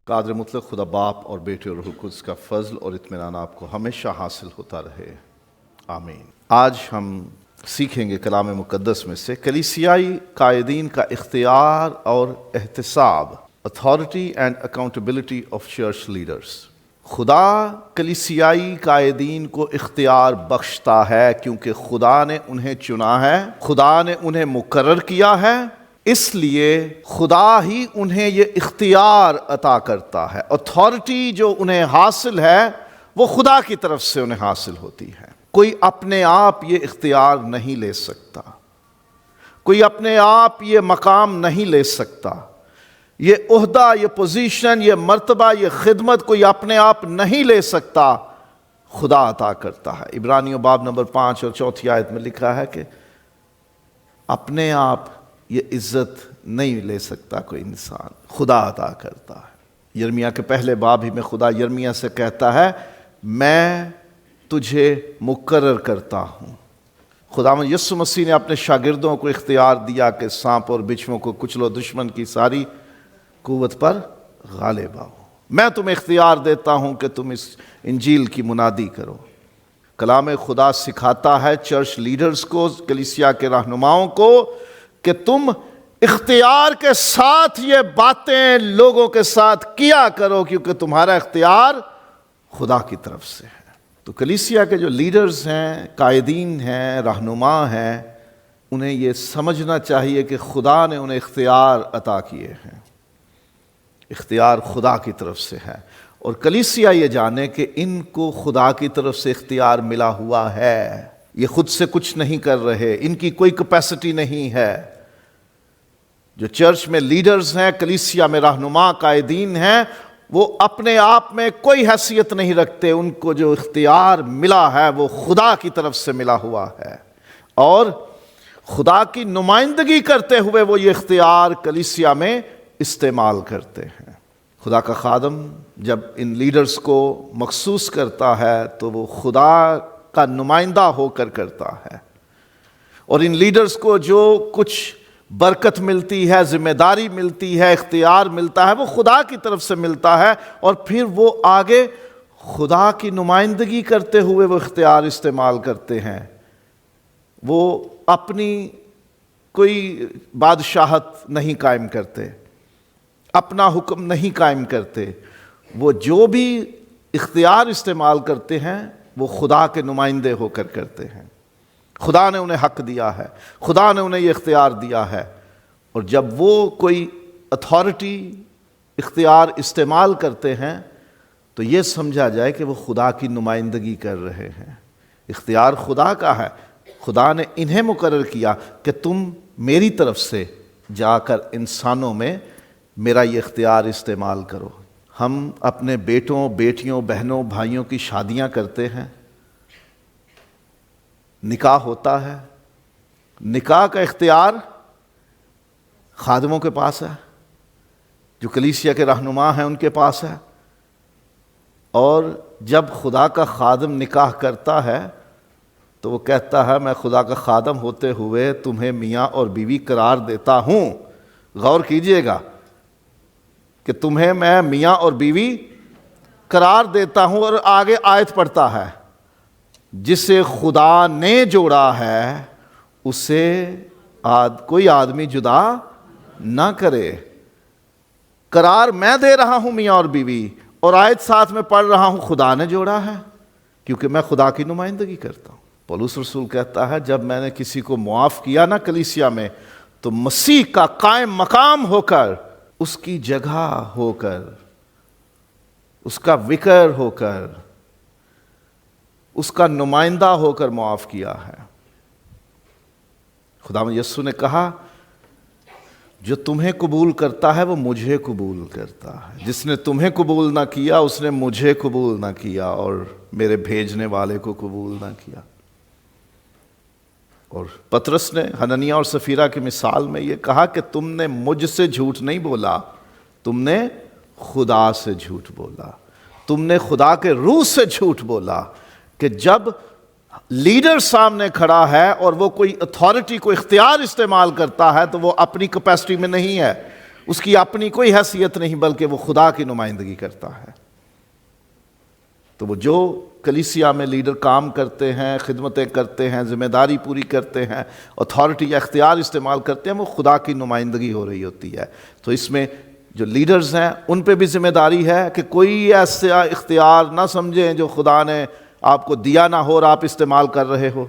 قادر مطلق خدا باپ اور بیٹے اور روح القدس کا فضل اور اطمینان آپ کو ہمیشہ حاصل ہوتا رہے، آمین۔ آج ہم سیکھیں گے کلام مقدس میں سے کلیسیائی قائدین کا اختیار اور احتساب، authority and accountability of church leaders. خدا کلیسیائی قائدین کو اختیار بخشتا ہے کیونکہ خدا نے انہیں چنا ہے، خدا نے انہیں مقرر کیا ہے، اس لیے خدا ہی انہیں یہ اختیار عطا کرتا ہے۔ اتھارٹی جو انہیں حاصل ہے وہ خدا کی طرف سے انہیں حاصل ہوتی ہے۔ کوئی اپنے آپ یہ اختیار نہیں لے سکتا، کوئی اپنے آپ یہ مقام نہیں لے سکتا، یہ عہدہ، یہ پوزیشن، یہ مرتبہ، یہ خدمت کوئی اپنے آپ نہیں لے سکتا، خدا عطا کرتا ہے۔ عبرانیوں باب نمبر 5 اور 4 آیت میں لکھا ہے کہ اپنے آپ یہ عزت نہیں لے سکتا کوئی انسان، خدا عطا کرتا ہے۔ یرمیہ کے پہلے باب ہی میں خدا یرمیہ سے کہتا ہے میں تجھے مقرر کرتا ہوں۔ خداوند یسوع مسیح نے اپنے شاگردوں کو اختیار دیا کہ سانپ اور بچھووں کو کچلو، دشمن کی ساری قوت پر غالب آؤ۔ میں تمہیں اختیار دیتا ہوں کہ تم اس انجیل کی منادی کرو۔ کلام خدا سکھاتا ہے چرچ لیڈرز کو، کلیسیا کے رہنماؤں کو، کہ تم اختیار کے ساتھ یہ باتیں لوگوں کے ساتھ کیا کرو کیونکہ تمہارا اختیار خدا کی طرف سے ہے۔ تو کلیسیا کے جو لیڈرز ہیں، قائدین ہیں، رہنما ہیں، انہیں یہ سمجھنا چاہیے کہ خدا نے انہیں اختیار عطا کیے ہیں، اختیار خدا کی طرف سے ہے، اور کلیسیا یہ جانے کہ ان کو خدا کی طرف سے اختیار ملا ہوا ہے، یہ خود سے کچھ نہیں کر رہے، ان کی کوئی کیپیسٹی نہیں ہے۔ جو چرچ میں لیڈرز ہیں، کلیسیا میں رہنما قائدین ہیں، وہ اپنے آپ میں کوئی حیثیت نہیں رکھتے، ان کو جو اختیار ملا ہے وہ خدا کی طرف سے ملا ہوا ہے، اور خدا کی نمائندگی کرتے ہوئے وہ یہ اختیار کلیسیا میں استعمال کرتے ہیں۔ خدا کا خادم جب ان لیڈرز کو مخصوص کرتا ہے تو وہ خدا کا نمائندہ ہو کر کرتا ہے، اور ان لیڈرز کو جو کچھ برکت ملتی ہے، ذمہ داری ملتی ہے، اختیار ملتا ہے، وہ خدا کی طرف سے ملتا ہے، اور پھر وہ آگے خدا کی نمائندگی کرتے ہوئے وہ اختیار استعمال کرتے ہیں۔ وہ اپنی کوئی بادشاہت نہیں قائم کرتے، اپنا حکم نہیں قائم کرتے، وہ جو بھی اختیار استعمال کرتے ہیں وہ خدا کے نمائندے ہو کر کرتے ہیں۔ خدا نے انہیں حق دیا ہے، خدا نے انہیں یہ اختیار دیا ہے، اور جب وہ کوئی اتھارٹی اختیار استعمال کرتے ہیں تو یہ سمجھا جائے کہ وہ خدا کی نمائندگی کر رہے ہیں۔ اختیار خدا کا ہے، خدا نے انہیں مقرر کیا کہ تم میری طرف سے جا کر انسانوں میں میرا یہ اختیار استعمال کرو۔ ہم اپنے بیٹوں، بیٹیوں، بہنوں، بھائیوں کی شادیاں کرتے ہیں، نکاح ہوتا ہے، نکاح کا اختیار خادموں کے پاس ہے، جو کلیسیا کے رہنما ہیں ان کے پاس ہے، اور جب خدا کا خادم نکاح کرتا ہے تو وہ کہتا ہے میں خدا کا خادم ہوتے ہوئے تمہیں میاں اور بیوی قرار دیتا ہوں۔ غور کیجئے گا کہ تمہیں میں میاں اور بیوی قرار دیتا ہوں، اور آگے آیت پڑھتا ہے جسے خدا نے جوڑا ہے اسے کوئی آدمی جدا نہ کرے۔ قرار میں دے رہا ہوں میاں اور بیوی، اور آیت ساتھ میں پڑھ رہا ہوں خدا نے جوڑا ہے، کیونکہ میں خدا کی نمائندگی کرتا ہوں۔ پولس رسول کہتا ہے جب میں نے کسی کو معاف کیا نا کلیسیا میں، تو مسیح کا قائم مقام ہو کر، اس کی جگہ ہو کر، اس کا وکر ہو کر، اس کا نمائندہ ہو کر معاف کیا ہے۔ خداوند یسوع نے کہا جو تمہیں قبول کرتا ہے وہ مجھے قبول کرتا ہے، جس نے تمہیں قبول نہ کیا اس نے مجھے قبول نہ کیا اور میرے بھیجنے والے کو قبول نہ کیا۔ اور پطرس نے حنانیہ اور سفیرہ کی مثال میں یہ کہا کہ تم نے مجھ سے جھوٹ نہیں بولا، تم نے خدا سے جھوٹ بولا، تم نے خدا کے روح سے جھوٹ بولا۔ کہ جب لیڈر سامنے کھڑا ہے اور وہ کوئی اتھارٹی کو اختیار استعمال کرتا ہے تو وہ اپنی کیپیسٹی میں نہیں ہے، اس کی اپنی کوئی حیثیت نہیں بلکہ وہ خدا کی نمائندگی کرتا ہے۔ تو وہ جو کلیسیا میں لیڈر کام کرتے ہیں، خدمتیں کرتے ہیں، ذمہ داری پوری کرتے ہیں، اتھارٹی یا اختیار استعمال کرتے ہیں، وہ خدا کی نمائندگی ہو رہی ہوتی ہے۔ تو اس میں جو لیڈرز ہیں ان پہ بھی ذمہ داری ہے کہ کوئی ایسا اختیار نہ سمجھیں جو خدا نے آپ کو دیا نہ ہو اور آپ استعمال کر رہے ہو۔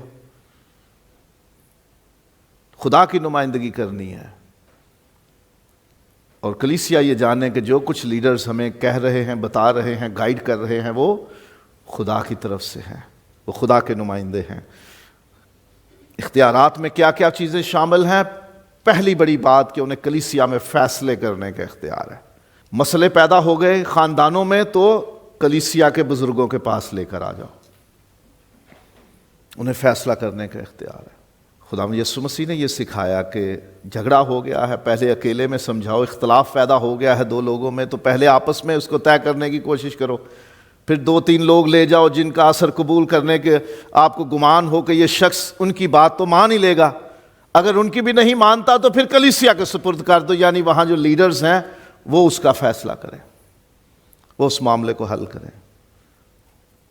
خدا کی نمائندگی کرنی ہے، اور کلیسیا یہ جانے کہ جو کچھ لیڈرز ہمیں کہہ رہے ہیں، بتا رہے ہیں، گائیڈ کر رہے ہیں، وہ خدا کی طرف سے ہیں، وہ خدا کے نمائندے ہیں۔ اختیارات میں کیا کیا چیزیں شامل ہیں؟ پہلی بڑی بات کہ انہیں کلیسیا میں فیصلے کرنے کا اختیار ہے۔ مسئلے پیدا ہو گئے خاندانوں میں تو کلیسیا کے بزرگوں کے پاس لے کر آ جاؤ، انہیں فیصلہ کرنے کا اختیار ہے۔ خدا یسوع مسیح نے یہ سکھایا کہ جھگڑا ہو گیا ہے، پہلے اکیلے میں سمجھاؤ، اختلاف پیدا ہو گیا ہے دو لوگوں میں تو پہلے آپس میں اس کو طے کرنے کی کوشش کرو، پھر 2-3 لوگ لے جاؤ جن کا اثر قبول کرنے کے آپ کو گمان ہو کہ یہ شخص ان کی بات تو مان ہی لے گا۔ اگر ان کی بھی نہیں مانتا تو پھر کلیسیا کے سپرد کر دو، یعنی وہاں جو لیڈرز ہیں وہ اس کا فیصلہ کریں، وہ اس معاملے کو حل کریں۔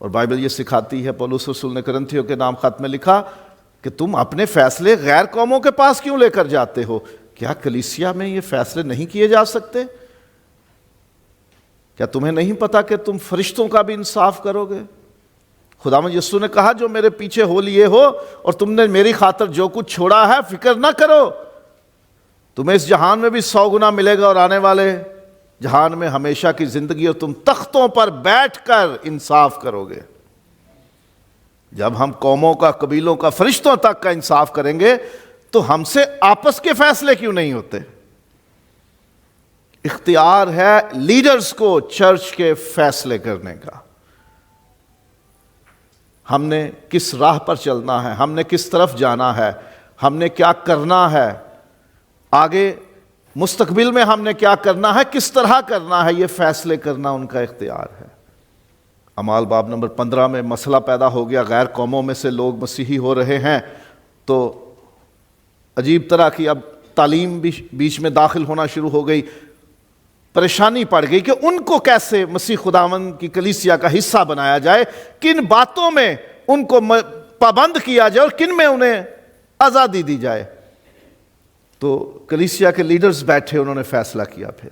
اور بائبل یہ سکھاتی ہے، پولس رسول نے کرنتھیوں کے نام خط میں لکھا کہ تم اپنے فیصلے غیر قوموں کے پاس کیوں لے کر جاتے ہو؟ کیا کلیسیا میں یہ فیصلے نہیں کیے جا سکتے؟ کیا تمہیں نہیں پتا کہ تم فرشتوں کا بھی انصاف کرو گے؟ خداوند یسوع نے کہا جو میرے پیچھے ہو لیے ہو اور تم نے میری خاطر جو کچھ چھوڑا ہے فکر نہ کرو، تمہیں اس جہان میں بھی 100 گنا ملے گا اور آنے والے جہان میں ہمیشہ کی زندگی، اور تم تختوں پر بیٹھ کر انصاف کرو گے۔ جب ہم قوموں کا، قبیلوں کا، فرشتوں تک کا انصاف کریں گے تو ہم سے آپس کے فیصلے کیوں نہیں ہوتے؟ اختیار ہے لیڈرز کو چرچ کے فیصلے کرنے کا، ہم نے کس راہ پر چلنا ہے، ہم نے کس طرف جانا ہے، ہم نے کیا کرنا ہے، آگے مستقبل میں ہم نے کیا کرنا ہے، کس طرح کرنا ہے، یہ فیصلے کرنا ان کا اختیار ہے۔ اعمال باب نمبر 15 میں مسئلہ پیدا ہو گیا، غیر قوموں میں سے لوگ مسیحی ہو رہے ہیں، تو عجیب طرح کی اب تعلیم بھی بیچ میں داخل ہونا شروع ہو گئی، پریشانی پڑ گئی کہ ان کو کیسے مسیح خداوند کی کلیسیا کا حصہ بنایا جائے، کن باتوں میں ان کو پابند کیا جائے اور کن میں انہیں آزادی دی جائے۔ تو کلیسیا کے لیڈرز بیٹھے، انہوں نے فیصلہ کیا۔ پھر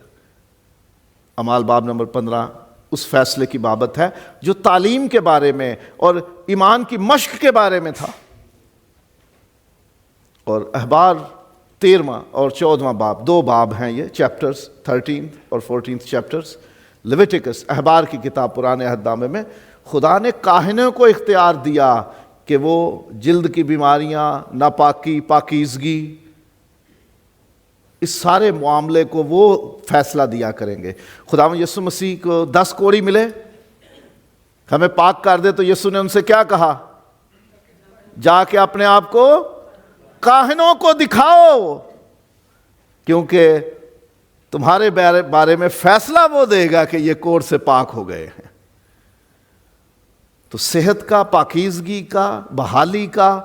اعمال باب نمبر 15 اس فیصلے کی بابت ہے جو تعلیم کے بارے میں اور ایمان کی مشق کے بارے میں تھا۔ اور اخبار 13واں اور 14واں باب، 2 باب ہیں یہ چیپٹرز، 13 اور 14 چیپٹرز، لیویٹیکس اخبار کی کتاب پرانے عہد نامے میں خدا نے کاہنوں کو اختیار دیا کہ وہ جلد کی بیماریاں، ناپاکی، پاکیزگی، اس سارے معاملے کو وہ فیصلہ دیا کریں گے۔ خداوند یسوع مسیح کو 10 کوڑی ملے، ہمیں پاک کر دے، تو یسوع نے ان سے کیا کہا؟ جا کے اپنے آپ کو کاہنوں کو دکھاؤ، کیونکہ تمہارے بارے میں فیصلہ وہ دے گا کہ یہ کوڑ سے پاک ہو گئے ہیں۔ تو صحت کا، پاکیزگی کا، بحالی کا،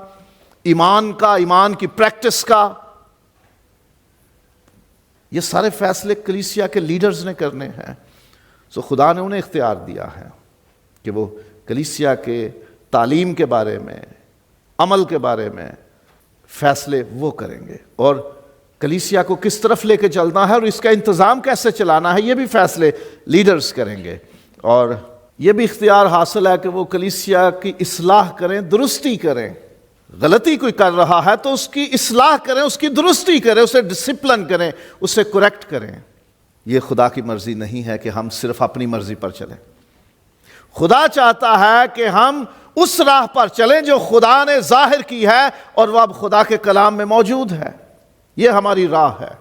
ایمان کا، ایمان کی پریکٹس کا، یہ سارے فیصلے کلیسیا کے لیڈرز نے کرنے ہیں۔ سو خدا نے انہیں اختیار دیا ہے کہ وہ کلیسیا کے تعلیم کے بارے میں، عمل کے بارے میں فیصلے وہ کریں گے، اور کلیسیا کو کس طرف لے کے چلنا ہے اور اس کا انتظام کیسے چلانا ہے، یہ بھی فیصلے لیڈرز کریں گے۔ اور یہ بھی اختیار حاصل ہے کہ وہ کلیسیا کی اصلاح کریں، درستی کریں۔ غلطی کوئی کر رہا ہے تو اس کی اصلاح کریں، اس کی درستی کریں، اسے ڈسپلن کریں، اسے کریکٹ کریں۔ یہ خدا کی مرضی نہیں ہے کہ ہم صرف اپنی مرضی پر چلیں۔ خدا چاہتا ہے کہ ہم اس راہ پر چلیں جو خدا نے ظاہر کی ہے اور وہ اب خدا کے کلام میں موجود ہے۔ یہ ہماری راہ ہے۔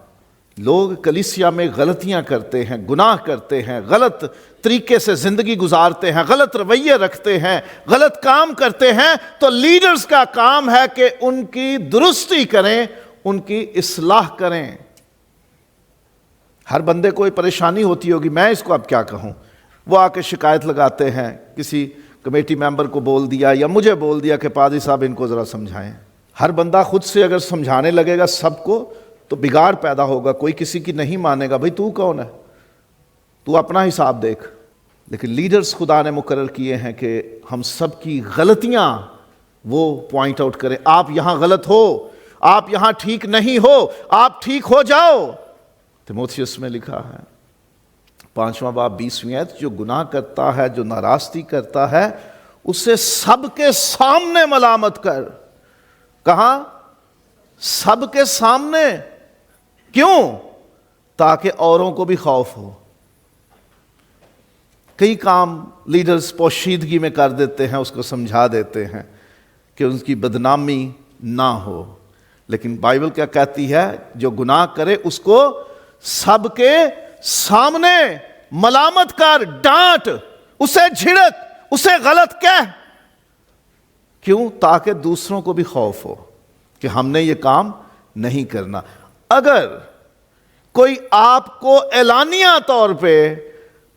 لوگ کلیسیا میں غلطیاں کرتے ہیں، گناہ کرتے ہیں، غلط طریقے سے زندگی گزارتے ہیں، غلط رویے رکھتے ہیں، غلط کام کرتے ہیں، تو لیڈرز کا کام ہے کہ ان کی درستی کریں، ان کی اصلاح کریں۔ ہر بندے کو پریشانی ہوتی ہوگی، میں اس کو اب کیا کہوں، وہ آ کے شکایت لگاتے ہیں، کسی کمیٹی ممبر کو بول دیا یا مجھے بول دیا کہ پادری صاحب ان کو ذرا سمجھائیں۔ ہر بندہ خود سے اگر سمجھانے لگے گا سب کو تو بگاڑ پیدا ہوگا، کوئی کسی کی نہیں مانے گا. بھئی تو کون ہے؟ تو اپنا حساب دیکھ. لیکن لیڈرز خدا نے مقرر کیے ہیں کہ ہم سب کی غلطیاں وہ پوائنٹ آؤٹ کریں. آپ یہاں غلط ہو، آپ یہاں ٹھیک نہیں ہو، آپ ٹھیک ہو جاؤ. تیموتھیوس میں لکھا ہے 5واں باب 20ویں آیت، جو گناہ کرتا ہے، جو ناراستی کرتا ہے، اسے سب کے سامنے ملامت کر. کہاں؟ سب کے سامنے. کیوں؟ تاکہ اوروں کو بھی خوف ہو. کئی کام لیڈرز پوشیدگی میں کر دیتے ہیں، اس کو سمجھا دیتے ہیں کہ ان کی بدنامی نہ ہو. لیکن بائبل کیا کہتی ہے؟ جو گناہ کرے اس کو سب کے سامنے ملامت کر، ڈانٹ، اسے جھڑک، اسے غلط کہہ. کیوں؟ تاکہ دوسروں کو بھی خوف ہو کہ ہم نے یہ کام نہیں کرنا. اگر کوئی آپ کو اعلانیہ طور پہ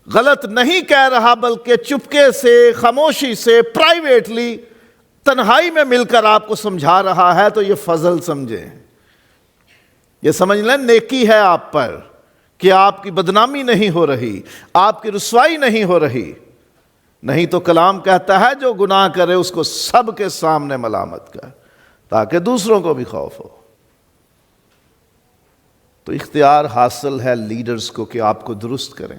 غلط نہیں کہہ رہا بلکہ چپکے سے، خاموشی سے، پرائیویٹلی، تنہائی میں مل کر آپ کو سمجھا رہا ہے تو یہ فضل سمجھیں، یہ سمجھ لیں نیکی ہے آپ پر کہ آپ کی بدنامی نہیں ہو رہی، آپ کی رسوائی نہیں ہو رہی. نہیں تو کلام کہتا ہے جو گناہ کرے اس کو سب کے سامنے ملامت کر تاکہ دوسروں کو بھی خوف ہو. تو اختیار حاصل ہے لیڈرز کو کہ آپ کو درست کریں.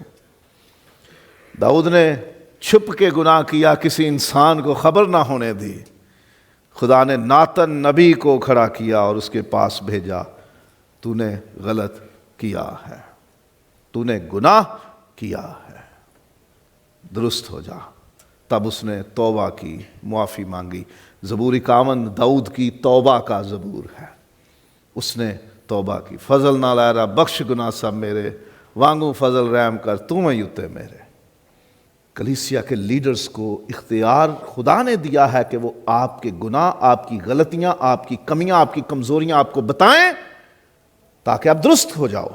داؤد نے چھپ کے گناہ کیا، کسی انسان کو خبر نہ ہونے دی. خدا نے ناتن نبی کو کھڑا کیا اور اس کے پاس بھیجا، تو نے غلط کیا ہے، تو نے گناہ کیا ہے، درست ہو جا. تب اس نے توبہ کی، معافی مانگی. زبور 51 داؤد کی توبہ کا زبور ہے. اس نے توبہ کی. فضل نہ لائرا بخش گناہ سب میرے، وانگو فضل رحم کر تو میں یوتے میرے. کلیسیا کے لیڈرز کو اختیار خدا نے دیا ہے کہ وہ آپ کے گناہ، آپ کی غلطیاں، آپ کی کمیاں، آپ کی کمزوریاں آپ کو بتائیں تاکہ آپ درست ہو جاؤ.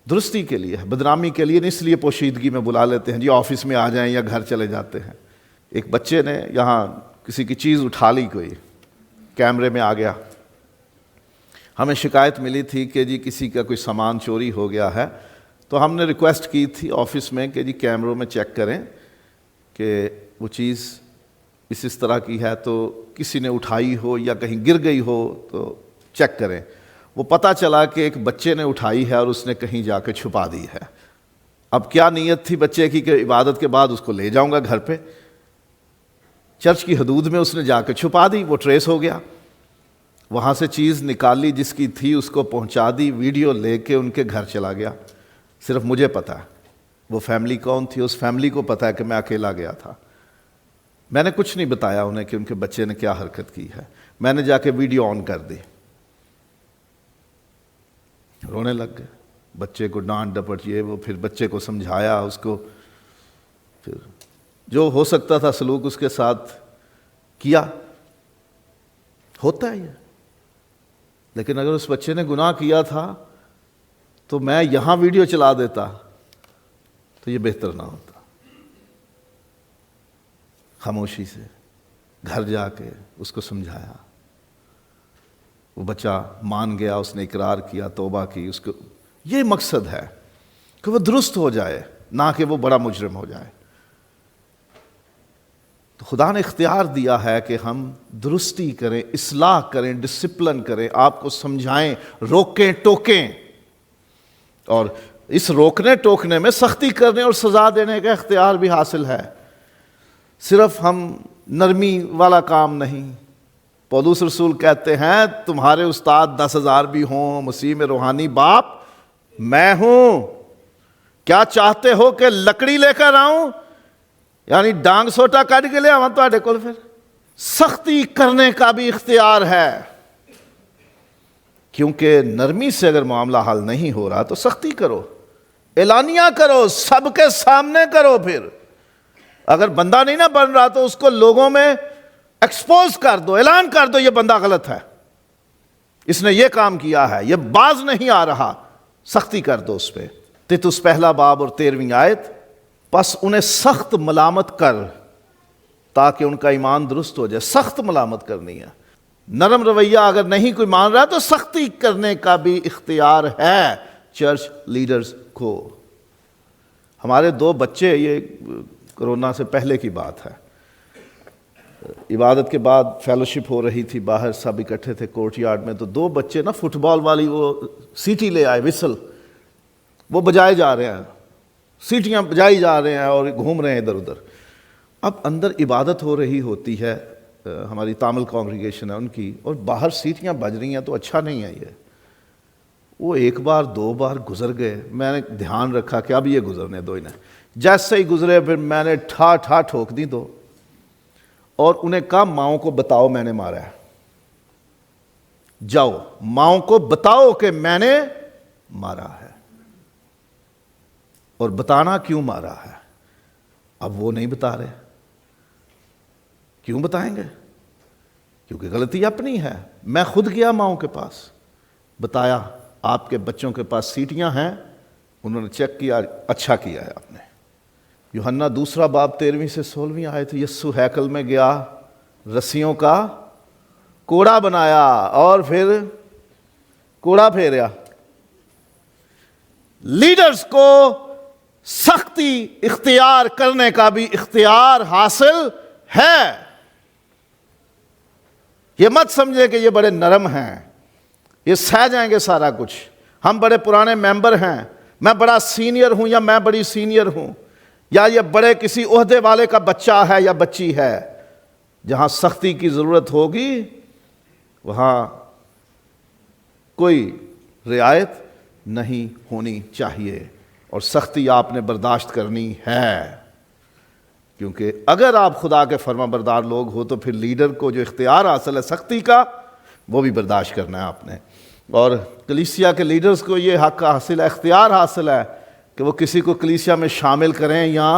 درستی کے لیے، بدنامی کے لیے نہیں. اس لیے پوشیدگی میں بلا لیتے ہیں، جی آفس میں آ جائیں یا گھر چلے جاتے ہیں. ایک بچے نے یہاں کسی کی چیز اٹھا لی، کوئی کیمرے میں آ گیا. ہمیں شکایت ملی تھی کہ جی کسی کا کوئی سامان چوری ہو گیا ہے، تو ہم نے ریکویسٹ کی تھی آفس میں کہ جی کیمروں میں چیک کریں کہ وہ چیز اس طرح کی ہے تو کسی نے اٹھائی ہو یا کہیں گر گئی ہو تو چیک کریں. وہ پتہ چلا کہ ایک بچے نے اٹھائی ہے اور اس نے کہیں جا کے چھپا دی ہے. اب کیا نیت تھی بچے کی کہ عبادت کے بعد اس کو لے جاؤں گا گھر پہ. چرچ کی حدود میں اس نے جا کے چھپا دی. وہ ٹریس ہو گیا. وہاں سے چیز نکالی جس کی تھی، اس کو پہنچا دی، ویڈیو لے کے ان کے گھر چلا گیا. صرف مجھے پتہ ہے وہ فیملی کون تھی، اس فیملی کو پتہ ہے کہ میں اکیلا گیا تھا. میں نے کچھ نہیں بتایا انہیں کہ ان کے بچے نے کیا حرکت کی ہے. میں نے جا کے ویڈیو آن کر دی. رونے لگ گئے. بچے کو ڈانٹ ڈپٹ یہ وہ، پھر بچے کو سمجھایا، اس کو پھر جو ہو سکتا تھا سلوک اس کے ساتھ کیا. ہوتا ہے یہ. لیکن اگر اس بچے نے گناہ کیا تھا تو میں یہاں ویڈیو چلا دیتا تو یہ بہتر نہ ہوتا. خاموشی سے گھر جا کے اس کو سمجھایا. وہ بچہ مان گیا، اس نے اقرار کیا، توبہ کی. اس کو یہ مقصد ہے کہ وہ درست ہو جائے، نہ کہ وہ بڑا مجرم ہو جائے. تو خدا نے اختیار دیا ہے کہ ہم درستی کریں، اصلاح کریں، ڈسپلن کریں، آپ کو سمجھائیں، روکیں ٹوکیں. اور اس روکنے ٹوکنے میں سختی کرنے اور سزا دینے کا اختیار بھی حاصل ہے. صرف ہم نرمی والا کام نہیں. پولس رسول کہتے ہیں تمہارے استاد 10,000 بھی ہوں، مسیح میں روحانی باپ میں ہوں. کیا چاہتے ہو کہ لکڑی لے کر آؤں، یعنی ڈانگ سوٹا کٹ کے لے آؤں تواڈے کول؟ پھر سختی کرنے کا بھی اختیار ہے، کیونکہ نرمی سے اگر معاملہ حل نہیں ہو رہا تو سختی کرو، اعلانیہ کرو، سب کے سامنے کرو. پھر اگر بندہ نہیں نہ بن رہا تو اس کو لوگوں میں ایکسپوز کر دو، اعلان کر دو یہ بندہ غلط ہے، اس نے یہ کام کیا ہے، یہ باز نہیں آ رہا. سختی کر دو اس پہ. تیتس 1 باب اور 13ویں آیت. پس انہیں سخت ملامت کر تاکہ ان کا ایمان درست ہو جائے. سخت ملامت کرنی ہے. نرم رویہ اگر نہیں کوئی مان رہا تو سختی کرنے کا بھی اختیار ہے چرچ لیڈرز کو۔ ہمارے 2 بچے، یہ کرونا سے پہلے کی بات ہے، عبادت کے بعد فیلوشپ ہو رہی تھی، باہر سب اکٹھے تھے کورٹ یارڈ میں، تو 2 بچے نا فٹ بال والی وہ سیٹی لے آئے، وسل، وہ بجائے جا رہے ہیں، سیٹیاں بجائی جا رہے ہیں اور گھوم رہے ہیں ادھر ادھر۔ اب اندر عبادت ہو رہی ہوتی ہے، ہماری تامل کانگریگیشن ہے ان کی، اور باہر سیٹیاں بج رہی ہیں، تو اچھا نہیں ہے یہ۔ وہ 1 بار 2 بار گزر گئے، میں نے دھیان رکھا کہ اب یہ گزرنے دو انہیں۔ جیسے ہی گزرے پھر میں نے ٹھا ٹھا ٹھوک دی 2، اور انہیں کہا ماؤں کو بتاؤ میں نے مارا ہے، جاؤ ماؤں کو بتاؤ کہ میں نے مارا ہے، اور بتانا کیوں مارا ہے۔ اب وہ نہیں بتا رہے، کیوں بتائیں گے؟ کیونکہ غلطی اپنی ہے۔ میں خود گیا ماؤں کے پاس، بتایا آپ کے بچوں کے پاس سیٹیاں ہیں، انہوں نے چیک کیا، اچھا کیا ہے آپ نے۔ یوحنا 2 باب 13 سے 16 آیت، یسوع ہیکل میں گیا، رسیوں کا کوڑا بنایا اور پھر کوڑا پھیریا۔ لیڈرز کو سختی اختیار کرنے کا بھی اختیار حاصل ہے۔ یہ مت سمجھے کہ یہ بڑے نرم ہیں، یہ سہ جائیں گے سارا کچھ، ہم بڑے پرانے ممبر ہیں، میں بڑا سینئر ہوں یا میں بڑی سینئر ہوں، یا یہ بڑے کسی عہدے والے کا بچہ ہے یا بچی ہے۔ جہاں سختی کی ضرورت ہوگی وہاں کوئی رعایت نہیں ہونی چاہیے، اور سختی آپ نے برداشت کرنی ہے، کیونکہ اگر آپ خدا کے فرما بردار لوگ ہو تو پھر لیڈر کو جو اختیار حاصل ہے سختی کا، وہ بھی برداشت کرنا ہے آپ نے۔ اور کلیسیا کے لیڈرز کو یہ حق حاصل ہے، اختیار حاصل ہے کہ وہ کسی کو کلیسیا میں شامل کریں یا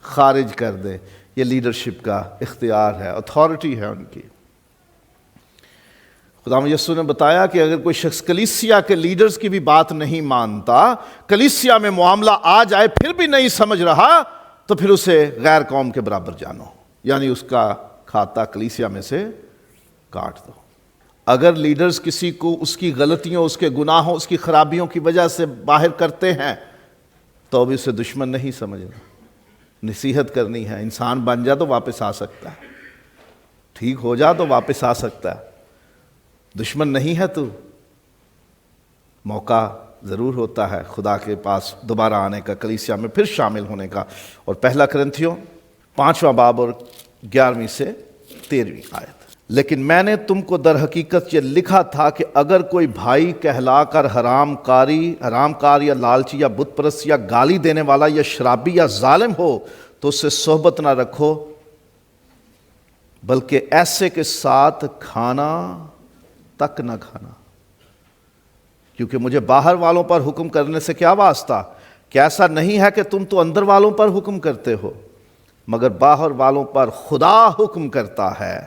خارج کر دیں۔ یہ لیڈرشپ کا اختیار ہے، اتھارٹی ہے ان کی۔ خدا یسوع نے بتایا کہ اگر کوئی شخص کلیسیا کے لیڈرز کی بھی بات نہیں مانتا، کلیسیا میں معاملہ آ جائے پھر بھی نہیں سمجھ رہا، تو پھر اسے غیر قوم کے برابر جانو، یعنی اس کا کھاتا کلیسیا میں سے کاٹ دو۔ اگر لیڈرز کسی کو اس کی غلطیوں، اس کے گناہوں، اس کی خرابیوں کی وجہ سے باہر کرتے ہیں تو بھی اسے دشمن نہیں سمجھنا، نصیحت کرنی ہے۔ انسان بن جا تو واپس آ سکتا ہے، ٹھیک ہو جا تو واپس آ سکتا ہے، دشمن نہیں ہے تو موقع ضرور ہوتا ہے خدا کے پاس دوبارہ آنے کا، کلیسیا میں پھر شامل ہونے کا۔ اور 1 کرنتھیوں 5 باب اور 11 سے 13 آیت، لیکن میں نے تم کو در حقیقت یہ لکھا تھا کہ اگر کوئی بھائی کہلا کر حرام کار یا لالچی یا بت پرست یا گالی دینے والا یا شرابی یا ظالم ہو تو اس سے صحبت نہ رکھو، بلکہ ایسے کے ساتھ کھانا تک نہ کھانا، کیونکہ مجھے باہر والوں پر حکم کرنے سے کیا واسطہ، کہ ایسا نہیں ہے کہ تم تو اندر والوں پر حکم کرتے ہو، مگر باہر والوں پر خدا حکم کرتا ہے،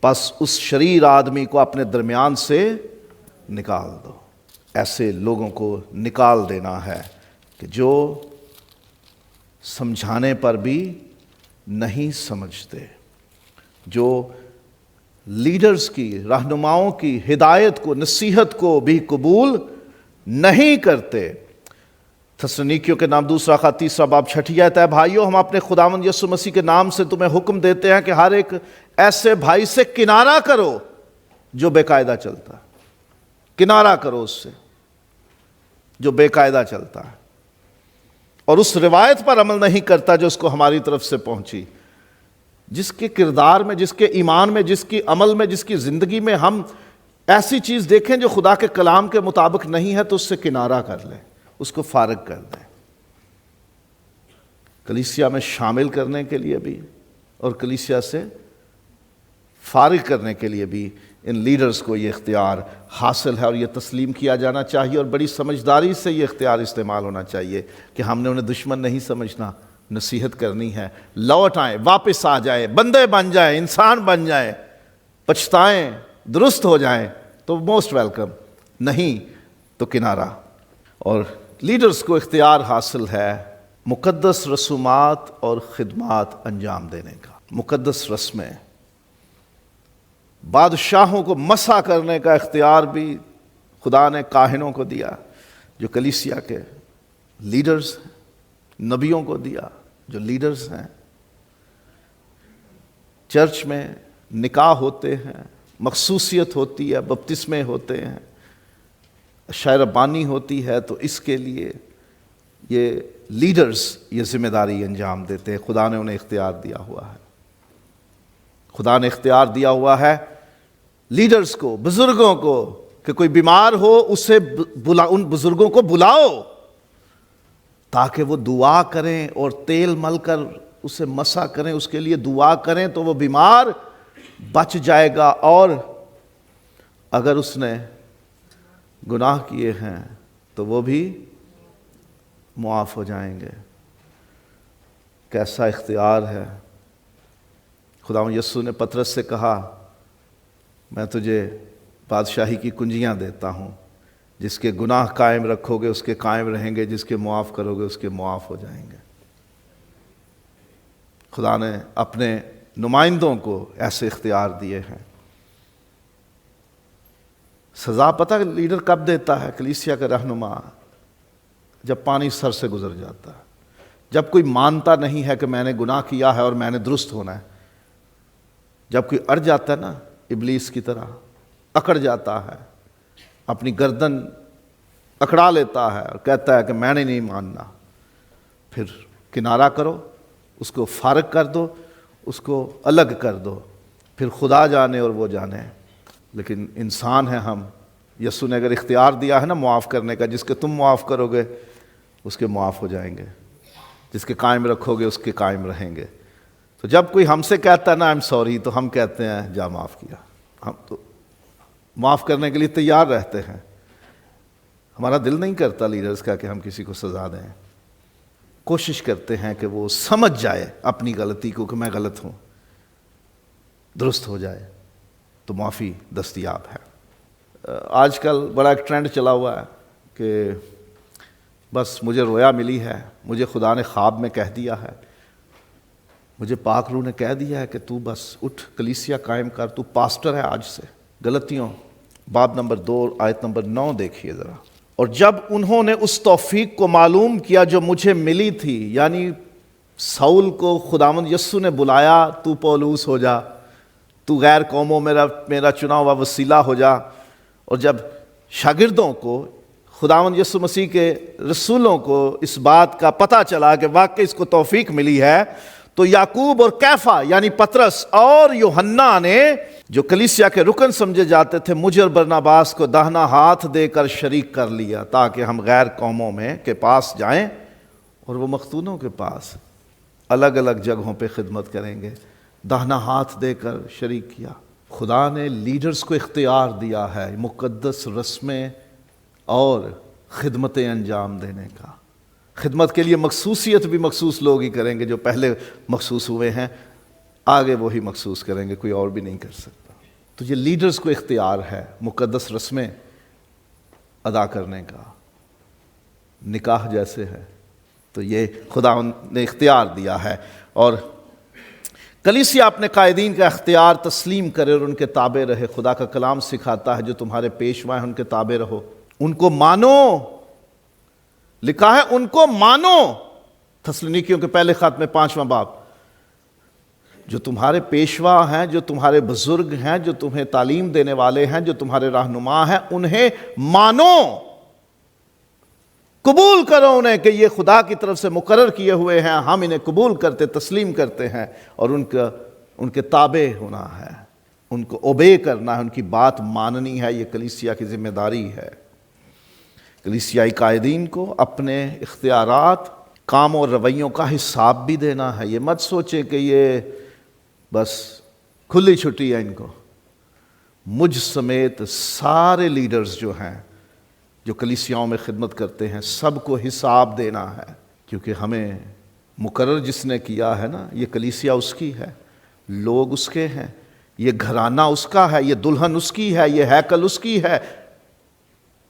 پس اس شریر آدمی کو اپنے درمیان سے نکال دو۔ ایسے لوگوں کو نکال دینا ہے کہ جو سمجھانے پر بھی نہیں سمجھتے، جو لیڈرز کی، رہنماؤں کی ہدایت کو، نصیحت کو بھی قبول نہیں کرتے۔ تسلونیکیوں کے نام 2 باب 6 آیت ہے، بھائیو ہم اپنے خداوند یسوع مسیح کے نام سے تمہیں حکم دیتے ہیں کہ ہر ایک ایسے بھائی سے کنارہ کرو جو بے قاعدہ چلتا ہے، کنارہ کرو اس سے جو بے قاعدہ چلتا ہے اور اس روایت پر عمل نہیں کرتا جو اس کو ہماری طرف سے پہنچی۔ جس کے کردار میں، جس کے ایمان میں، جس کی عمل میں، جس کی زندگی میں ہم ایسی چیز دیکھیں جو خدا کے کلام کے مطابق نہیں ہے تو اس سے کنارہ کر لیں، اس کو فارغ کر دیں۔ کلیسیا میں شامل کرنے کے لیے بھی اور کلیسیا سے فارغ کرنے کے لیے بھی ان لیڈرز کو یہ اختیار حاصل ہے، اور یہ تسلیم کیا جانا چاہیے، اور بڑی سمجھداری سے یہ اختیار استعمال ہونا چاہیے کہ ہم نے انہیں دشمن نہیں سمجھنا، نصیحت کرنی ہے، لوٹ آئیں، واپس آ جائیں، بندے بن جائیں، انسان بن جائیں، پچھتائیں، درست ہو جائیں تو موسٹ ویلکم، نہیں تو کنارہ۔ اور لیڈرز کو اختیار حاصل ہے مقدس رسومات اور خدمات انجام دینے کا، مقدس رسمیں، بادشاہوں کو مسح کرنے کا اختیار بھی خدا نے کاہنوں کو دیا، جو کلیسیا کے لیڈرز ہیں، نبیوں کو دیا جو لیڈرز ہیں۔ چرچ میں نکاح ہوتے ہیں، مخصوصیت ہوتی ہے، بپتسمے ہوتے ہیں، شاعر بانی ہوتی ہے، تو اس کے لیے یہ لیڈرز یہ ذمہ داری انجام دیتے ہیں۔ خدا نے انہیں اختیار دیا ہوا ہے، خدا نے اختیار دیا ہوا ہے لیڈرز کو، بزرگوں کو، کہ کوئی بیمار ہو اسے ان بزرگوں کو بلاؤ تاکہ وہ دعا کریں اور تیل مل کر اسے مسح کریں، اس کے لیے دعا کریں تو وہ بیمار بچ جائے گا، اور اگر اس نے گناہ کیے ہیں تو وہ بھی معاف ہو جائیں گے۔ کیسا اختیار ہے! خداوند یسوع نے پطرس سے کہا، میں تجھے بادشاہی کی کنجیاں دیتا ہوں، جس کے گناہ قائم رکھو گے اس کے قائم رہیں گے، جس کے معاف کرو گے اس کے معاف ہو جائیں گے۔ خدا نے اپنے نمائندوں کو ایسے اختیار دیے ہیں۔ سزا پتہ لیڈر کب دیتا ہے؟ کلیسیا کا رہنما جب پانی سر سے گزر جاتا ہے، جب کوئی مانتا نہیں ہے کہ میں نے گناہ کیا ہے اور میں نے درست ہونا ہے، جب کوئی اڑ جاتا ہے نا، ابلیس کی طرح اکڑ جاتا ہے، اپنی گردن اکڑا لیتا ہے اور کہتا ہے کہ میں نے نہیں ماننا، پھر کنارہ کرو، اس کو فارغ کر دو، اس کو الگ کر دو، پھر خدا جانے اور وہ جانے۔ لیکن انسان ہیں ہم، یسوع نے اگر اختیار دیا ہے نا معاف کرنے کا، جس کے تم معاف کرو گے اس کے معاف ہو جائیں گے، جس کے قائم رکھو گے اس کے قائم رہیں گے۔ تو جب کوئی ہم سے کہتا ہے نا آئی ایم سوری، تو ہم کہتے ہیں جا معاف کیا۔ ہم تو معاف کرنے کے لیے تیار رہتے ہیں، ہمارا دل نہیں کرتا لیڈرز کا کہ ہم کسی کو سزا دیں، کوشش کرتے ہیں کہ وہ سمجھ جائے اپنی غلطی کو کہ میں غلط ہوں، درست ہو جائے، تو معافی دستیاب ہے۔ آج کل بڑا ایک ٹرینڈ چلا ہوا ہے کہ بس مجھے رویا ملی ہے، مجھے خدا نے خواب میں کہہ دیا ہے، مجھے پاک روح نے کہہ دیا ہے کہ تو بس اٹھ کلیسیا قائم کر، تو پاسٹر ہے آج سے۔ غلطیوں باب نمبر 2 آیت نمبر 9 دیکھیے ذرا۔ اور جب انہوں نے اس توفیق کو معلوم کیا جو مجھے ملی تھی، یعنی ساؤل کو خداوند یسوع نے بلایا، تو پولوس ہو جا، تو غیر قوموں میرا چنا ہوا وسیلہ ہو جا، اور جب شاگردوں کو خداوند یسوع مسیح کے رسولوں کو اس بات کا پتہ چلا کہ واقعی اس کو توفیق ملی ہے، تو یعقوب اور کیفا یعنی پطرس اور یوحنا نے جو کلیسیا کے رکن سمجھے جاتے تھے، مجھے اور برناباس کو داہنا ہاتھ دے کر شریک کر لیا، تاکہ ہم غیر قوموں میں کے پاس جائیں اور وہ مختونوں کے پاس الگ الگ جگہوں پہ خدمت کریں گے۔ داہنا ہاتھ دے کر شریک کیا۔ خدا نے لیڈرز کو اختیار دیا ہے مقدس رسمیں اور خدمتیں انجام دینے کا۔ خدمت کے لیے مخصوصیت بھی مخصوص لوگ ہی کریں گے، جو پہلے مخصوص ہوئے ہیں آگے وہی مخصوص کریں گے، کوئی اور بھی نہیں کر سکتا۔ تو یہ لیڈرز کو اختیار ہے مقدس رسمیں ادا کرنے کا۔ نکاح جیسے ہے تو یہ خدا نے اختیار دیا ہے، اور کلیسیا اپنے قائدین کا اختیار تسلیم کرے اور ان کے تابع رہے۔ خدا کا کلام سکھاتا ہے جو تمہارے پیشوا ہیں ان کے تابع رہو، ان کو مانو۔ لکھا ہے ان کو مانو، تسلونیکیوں کے پہلے خط میں 5واں باب۔ جو تمہارے پیشوا ہیں، جو تمہارے بزرگ ہیں، جو تمہیں تعلیم دینے والے ہیں، جو تمہارے رہنما ہیں، انہیں مانو، قبول کرو انہیں کہ یہ خدا کی طرف سے مقرر کیے ہوئے ہیں، ہم انہیں قبول کرتے تسلیم کرتے ہیں، اور ان کے تابع ہونا ہے، ان کو اوبے کرنا ہے، ان کی بات ماننی ہے۔ یہ کلیسیا کی ذمہ داری ہے۔ کلیسیائی قائدین کو اپنے اختیارات، کام اور رویوں کا حساب بھی دینا ہے۔ یہ مت سوچیں کہ یہ بس کھلی چھٹی ہے ان کو۔ مجھ سمیت سارے لیڈرز جو ہیں جو کلیسیاؤں میں خدمت کرتے ہیں، سب کو حساب دینا ہے، کیونکہ ہمیں مقرر جس نے کیا ہے نا، یہ کلیسیا اس کی ہے، لوگ اس کے ہیں، یہ گھرانہ اس کا ہے، یہ دلہن اس کی ہے، یہ ہیکل اس کی ہے،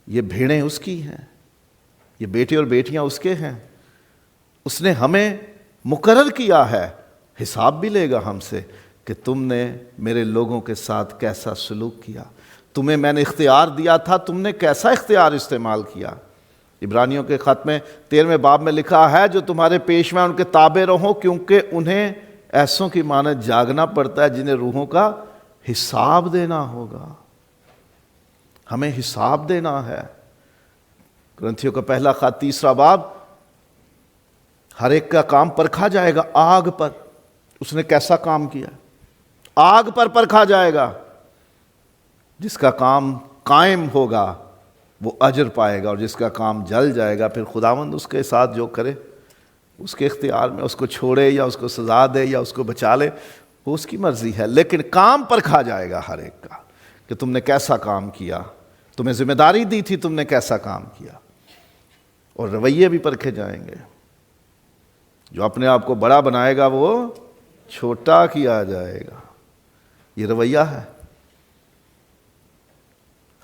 یہ بھیڑیں اس کی ہیں، یہ بیٹے اور بیٹیاں اس کے ہیں۔ اس نے ہمیں مقرر کیا ہے، حساب بھی لے گا ہم سے۔ کہ تم نے میرے لوگوں کے ساتھ کیسا سلوک کیا، تمہیں میں نے اختیار دیا تھا، تم نے کیسا اختیار استعمال کیا۔ عبرانیوں کے خط میں 13ویں باب میں لکھا ہے جو تمہارے پیش میں ان کے تابع رہو، کیونکہ انہیں ایسوں کی مانند جاگنا پڑتا ہے جنہیں روحوں کا حساب دینا ہوگا۔ ہمیں حساب دینا ہے۔ کرنتھیوں کا پہلا خط 3 باب، ہر ایک کا کام پرکھا جائے گا آگ پر، اس نے کیسا کام کیا، آگ پر پرکھا جائے گا۔ جس کا کام قائم ہوگا وہ اجر پائے گا، اور جس کا کام جل جائے گا پھر خداوند اس کے ساتھ جو کرے اس کے اختیار میں، اس کو چھوڑے یا اس کو سزا دے یا اس کو بچا لے، وہ اس کی مرضی ہے، لیکن کام پرکھا جائے گا ہر ایک کا کہ تم نے کیسا کام کیا، تمہیں ذمہ داری دی تھی، تم نے کیسا کام کیا۔ اور رویے بھی پرکھے جائیں گے۔ جو اپنے آپ کو بڑا بنائے گا وہ چھوٹا کیا جائے گا، یہ رویہ ہے۔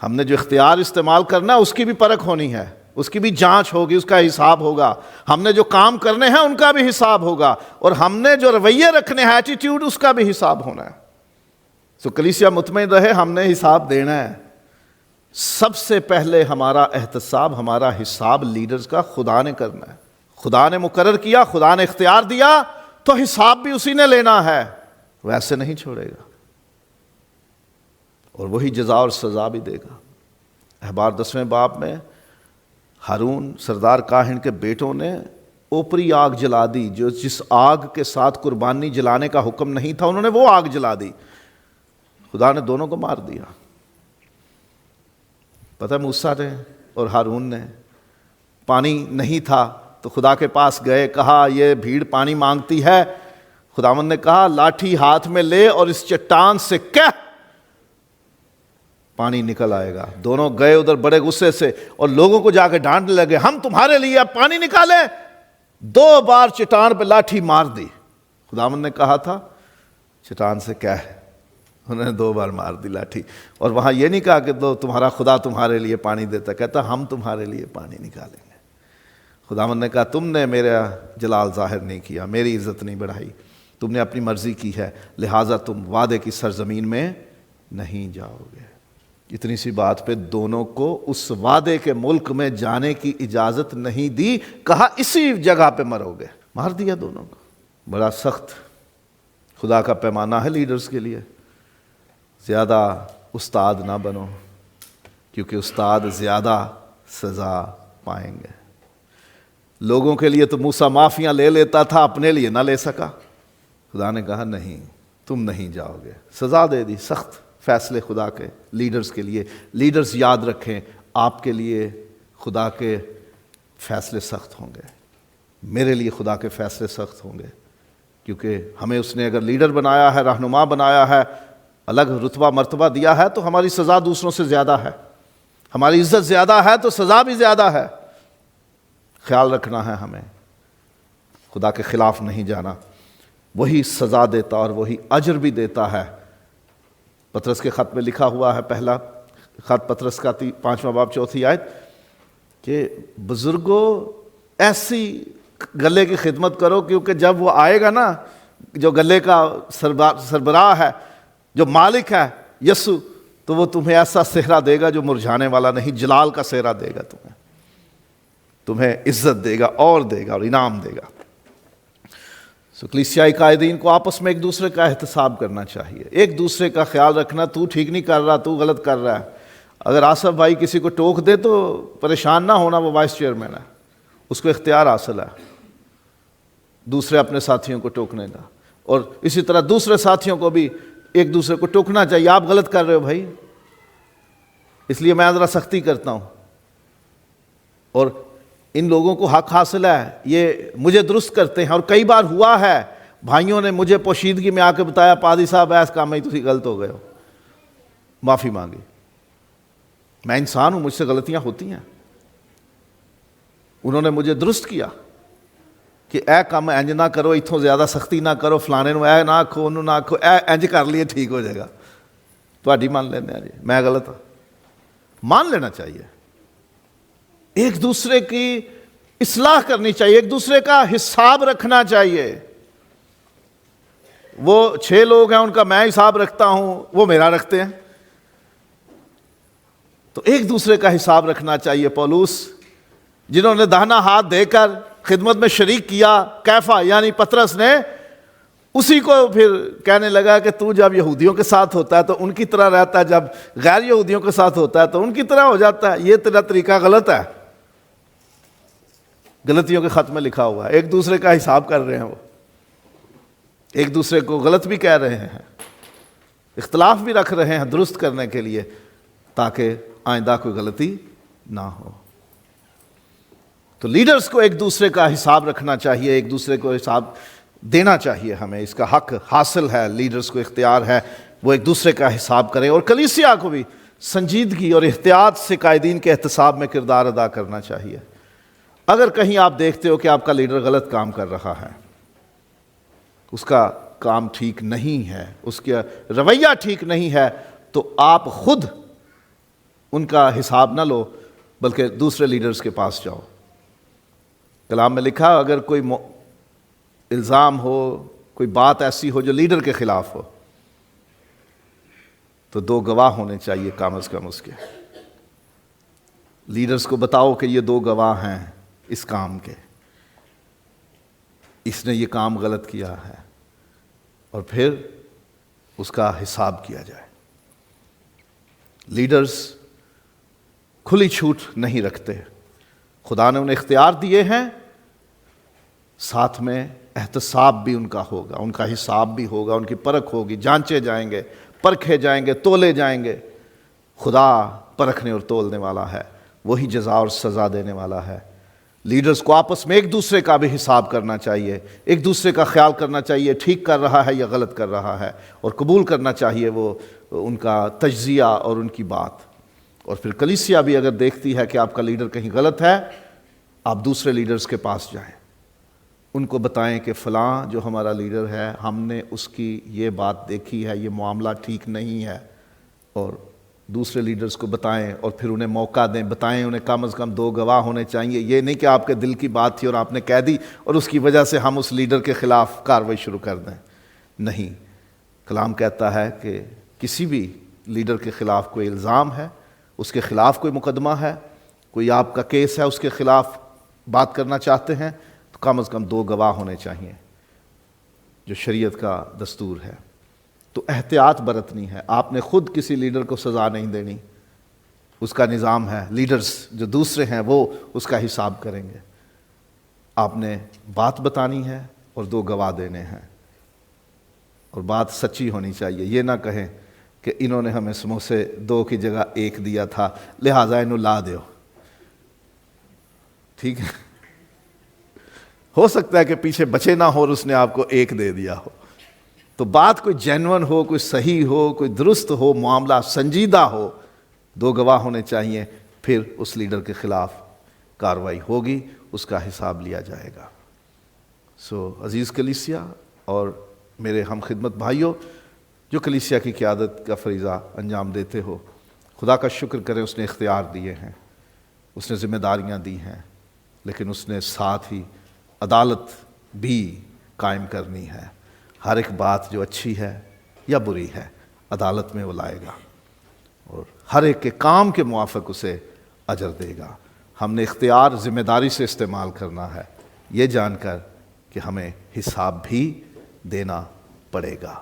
ہم نے جو اختیار استعمال کرنا ہے اس کی بھی پرکھ ہونی ہے، اس کی بھی جانچ ہوگی، اس کا حساب ہوگا۔ ہم نے جو کام کرنے ہیں ان کا بھی حساب ہوگا، اور ہم نے جو رویے رکھنے ہیں، ایٹیٹیوڈ، اس کا بھی حساب ہونا ہے۔ سو کلیسیا مطمئن رہے، ہم نے حساب دینا ہے۔ سب سے پہلے ہمارا احتساب، ہمارا حساب لیڈرز کا خدا نے کرنا ہے۔ خدا نے مقرر کیا، خدا نے اختیار دیا، تو حساب بھی اسی نے لینا ہے، وہ ایسے نہیں چھوڑے گا، اور وہی جزا اور سزا بھی دے گا۔ احبار 10ویں باب میں ہارون سردار کاہن کے بیٹوں نے اوپری آگ جلا دی، جو جس آگ کے ساتھ قربانی جلانے کا حکم نہیں تھا، انہوں نے وہ آگ جلا دی۔ خدا نے دونوں کو مار دیا۔ پتہ ہے موسیٰ نے اور ہارون نے، پانی نہیں تھا تو خدا کے پاس گئے، کہا یہ بھیڑ پانی مانگتی ہے۔ خداوند نے کہا لاٹھی ہاتھ میں لے اور اس چٹان سے کہہ، پانی نکل آئے گا۔ دونوں گئے ادھر بڑے غصے سے اور لوگوں کو جا کے ڈانٹنے لگے، ہم تمہارے لیے اب پانی نکالیں۔ 2 بار چٹان پہ لاٹھی مار دی۔ خداوند نے کہا تھا چٹان سے کہہ، انہوں نے 2 بار مار دی لاٹھی۔ اور وہاں یہ نہیں کہا کہ تمہارا خدا تمہارے لیے پانی دیتا، کہتا ہم تمہارے لیے پانی نکالیں گے۔ خداوند نے کہا تم نے میرا جلال ظاہر نہیں کیا، میری عزت نہیں بڑھائی، تم نے اپنی مرضی کی ہے، لہٰذا تم وعدے کی سرزمین میں نہیں جاؤ گے۔ اتنی سی بات پہ دونوں کو اس وعدے کے ملک میں جانے کی اجازت نہیں دی، کہا اسی جگہ پہ مرو گے، مار دیا دونوں کو۔ بڑا سخت خدا کا پیمانہ ہے لیڈرز کے لیے۔ زیادہ استاد نہ بنو، کیونکہ استاد زیادہ سزا پائیں گے۔ لوگوں کے لیے تو موسیٰ معافیاں لے لیتا تھا، اپنے لیے نہ لے سکا۔ خدا نے کہا نہیں، تم نہیں جاؤ گے، سزا دے دی۔ سخت فیصلے خدا کے لیڈرز کے لیے۔ لیڈرز یاد رکھیں، آپ کے لیے خدا کے فیصلے سخت ہوں گے، میرے لیے خدا کے فیصلے سخت ہوں گے، کیونکہ ہمیں اس نے اگر لیڈر بنایا ہے، رہنما بنایا ہے، الگ رتبہ مرتبہ دیا ہے، تو ہماری سزا دوسروں سے زیادہ ہے، ہماری عزت زیادہ ہے تو سزا بھی زیادہ ہے۔ خیال رکھنا ہے ہمیں، خدا کے خلاف نہیں جانا۔ وہی سزا دیتا اور وہی اجر بھی دیتا ہے۔ پطرس کے خط میں لکھا ہوا ہے، پہلا خط پطرس کا 5واں باب 4 آیت، کہ بزرگوں ایسی گلے کی خدمت کرو، کیونکہ جب وہ آئے گا نا، جو گلے کا سربراہ ہے، جو مالک ہے یسوع، تو وہ تمہیں ایسا صحرا دے گا جو مرجھانے والا نہیں، جلال کا صحرا دے گا، تمہیں عزت دے گا اور دے گا اور انعام دے گا۔ کلیسیائی قائدین کو آپس میں ایک دوسرے کا احتساب کرنا چاہیے، ایک دوسرے کا خیال رکھنا، تو ٹھیک نہیں کر رہا، تو غلط کر رہا ہے۔ اگر آصف بھائی کسی کو ٹوک دے تو پریشان نہ ہونا، وہ وائس چیئرمین ہے، اس کو اختیار حاصل ہے دوسرے اپنے ساتھیوں کو ٹوکنے کا، اور اسی طرح دوسرے ساتھیوں کو بھی ایک دوسرے کو ٹوکنا چاہیے۔ آپ غلط کر رہے ہو بھائی، اس لیے میں ذرا سختی کرتا ہوں، اور ان لوگوں کو حق حاصل ہے، یہ مجھے درست کرتے ہیں۔ اور کئی بار ہوا ہے، بھائیوں نے مجھے پوشیدگی میں آ کے بتایا، پادری صاحب ایس کام میں تسی غلط ہو گئے ہو، معافی مانگی۔ میں انسان ہوں، مجھ سے غلطیاں ہوتی ہیں۔ انہوں نے مجھے درست کیا کہ اے کام انج نہ کرو، اتھوں زیادہ سختی نہ کرو، فلانے نو اے نہ آکھو، انہوں نہ آکھو، اے انج کر لیے ٹھیک ہو جائے گا۔ تہاڈی مان لینے ہیں جی، میں غلط ہوں، مان لینا چاہیے۔ ایک دوسرے کی اصلاح کرنی چاہیے، ایک دوسرے کا حساب رکھنا چاہیے۔ وہ 6 لوگ ہیں ان کا میں حساب رکھتا ہوں، وہ میرا رکھتے ہیں۔ تو ایک دوسرے کا حساب رکھنا چاہیے۔ پولس جنہوں نے داہنا ہاتھ دے کر خدمت میں شریک کیا، کیفا یعنی پطرس نے اسی کو پھر کہنے لگا کہ تو جب یہودیوں کے ساتھ ہوتا ہے تو ان کی طرح رہتا ہے، جب غیر یہودیوں کے ساتھ ہوتا ہے تو ان کی طرح ہو جاتا ہے، یہ تیرا طریقہ غلط ہے۔ غلطیوں کے خط میں لکھا ہوا ہے، ایک دوسرے کا حساب کر رہے ہیں، وہ ایک دوسرے کو غلط بھی کہہ رہے ہیں، اختلاف بھی رکھ رہے ہیں درست کرنے کے لیے، تاکہ آئندہ کوئی غلطی نہ ہو۔ تو لیڈرز کو ایک دوسرے کا حساب رکھنا چاہیے، ایک دوسرے کو حساب دینا چاہیے، ہمیں اس کا حق حاصل ہے، لیڈرز کو اختیار ہے وہ ایک دوسرے کا حساب کریں، اور کلیسیا کو بھی سنجیدگی اور احتیاط سے قائدین کے احتساب میں کردار ادا کرنا چاہیے۔ اگر کہیں آپ دیکھتے ہو کہ آپ کا لیڈر غلط کام کر رہا ہے، اس کا کام ٹھیک نہیں ہے، اس کا رویہ ٹھیک نہیں ہے، تو آپ خود ان کا حساب نہ لو بلکہ دوسرے لیڈرز کے پاس جاؤ۔ کلام میں لکھا اگر کوئی الزام ہو، کوئی بات ایسی ہو جو لیڈر کے خلاف ہو، تو 2 گواہ ہونے چاہیے کم از کم اس کے۔ لیڈرز کو بتاؤ کہ یہ 2 گواہ ہیں اس کام کے، اس نے یہ کام غلط کیا ہے، اور پھر اس کا حساب کیا جائے۔ لیڈرز کھلی چھوٹ نہیں رکھتے، خدا نے انہیں اختیار دیے ہیں، ساتھ میں احتساب بھی ان کا ہوگا، ان کا حساب بھی ہوگا، ان کی پرکھ ہوگی، جانچے جائیں گے، پرکھے جائیں گے، تولے جائیں گے۔ خدا پرکھنے اور تولنے والا ہے، وہی جزا اور سزا دینے والا ہے۔ لیڈرز کو آپس میں ایک دوسرے کا بھی حساب کرنا چاہیے، ایک دوسرے کا خیال کرنا چاہیے، ٹھیک کر رہا ہے یا غلط کر رہا ہے، اور قبول کرنا چاہیے وہ ان کا تجزیہ اور ان کی بات۔ اور پھر کلیسیا بھی اگر دیکھتی ہے کہ آپ کا لیڈر کہیں غلط ہے، آپ دوسرے لیڈرز کے پاس جائیں، ان کو بتائیں کہ فلاں جو ہمارا لیڈر ہے، ہم نے اس کی یہ بات دیکھی ہے، یہ معاملہ ٹھیک نہیں ہے، اور دوسرے لیڈرز کو بتائیں، اور پھر انہیں موقع دیں، بتائیں انہیں کم از کم 2 گواہ ہونے چاہیے۔ یہ نہیں کہ آپ کے دل کی بات تھی اور آپ نے کہہ دی اور اس کی وجہ سے ہم اس لیڈر کے خلاف کارروائی شروع کر دیں۔ نہیں، کلام کہتا ہے کہ کسی بھی لیڈر کے خلاف کوئی الزام ہے، اس کے خلاف کوئی مقدمہ ہے، کوئی آپ کا کیس ہے، اس کے خلاف بات کرنا چاہتے ہیں، تو کم از کم 2 گواہ ہونے چاہیے، جو شریعت کا دستور ہے۔ تو احتیاط برتنی ہے، آپ نے خود کسی لیڈر کو سزا نہیں دینی، اس کا نظام ہے، لیڈرز جو دوسرے ہیں وہ اس کا حساب کریں گے۔ آپ نے بات بتانی ہے اور 2 گواہ دینے ہیں، اور بات سچی ہونی چاہیے۔ یہ نہ کہیں کہ انہوں نے ہمیں سموسے 2 کی جگہ 1 دیا تھا، لہٰذا انہوں لا دیو۔ ٹھیک ہے، ہو سکتا ہے کہ پیچھے بچے نہ ہو اور اس نے آپ کو 1 دے دیا ہو۔ تو بات کوئی جینون ہو، کوئی صحیح ہو، کوئی درست ہو، معاملہ سنجیدہ ہو، 2 گواہ ہونے چاہیے، پھر اس لیڈر کے خلاف کارروائی ہوگی، اس کا حساب لیا جائے گا۔ عزیز کلیسیا اور میرے ہم خدمت بھائیوں جو کلیسیا کی قیادت کا فریضہ انجام دیتے ہو، خدا کا شکر کریں، اس نے اختیار دیے ہیں، اس نے ذمہ داریاں دی ہیں، لیکن اس نے ساتھ ہی عدالت بھی قائم کرنی ہے۔ ہر ایک بات جو اچھی ہے یا بری ہے، عدالت میں وہ لائے گا، اور ہر ایک کے کام کے موافق اسے اجر دے گا۔ ہم نے اختیار ذمہ داری سے استعمال کرنا ہے، یہ جان کر کہ ہمیں حساب بھی دینا پڑے گا۔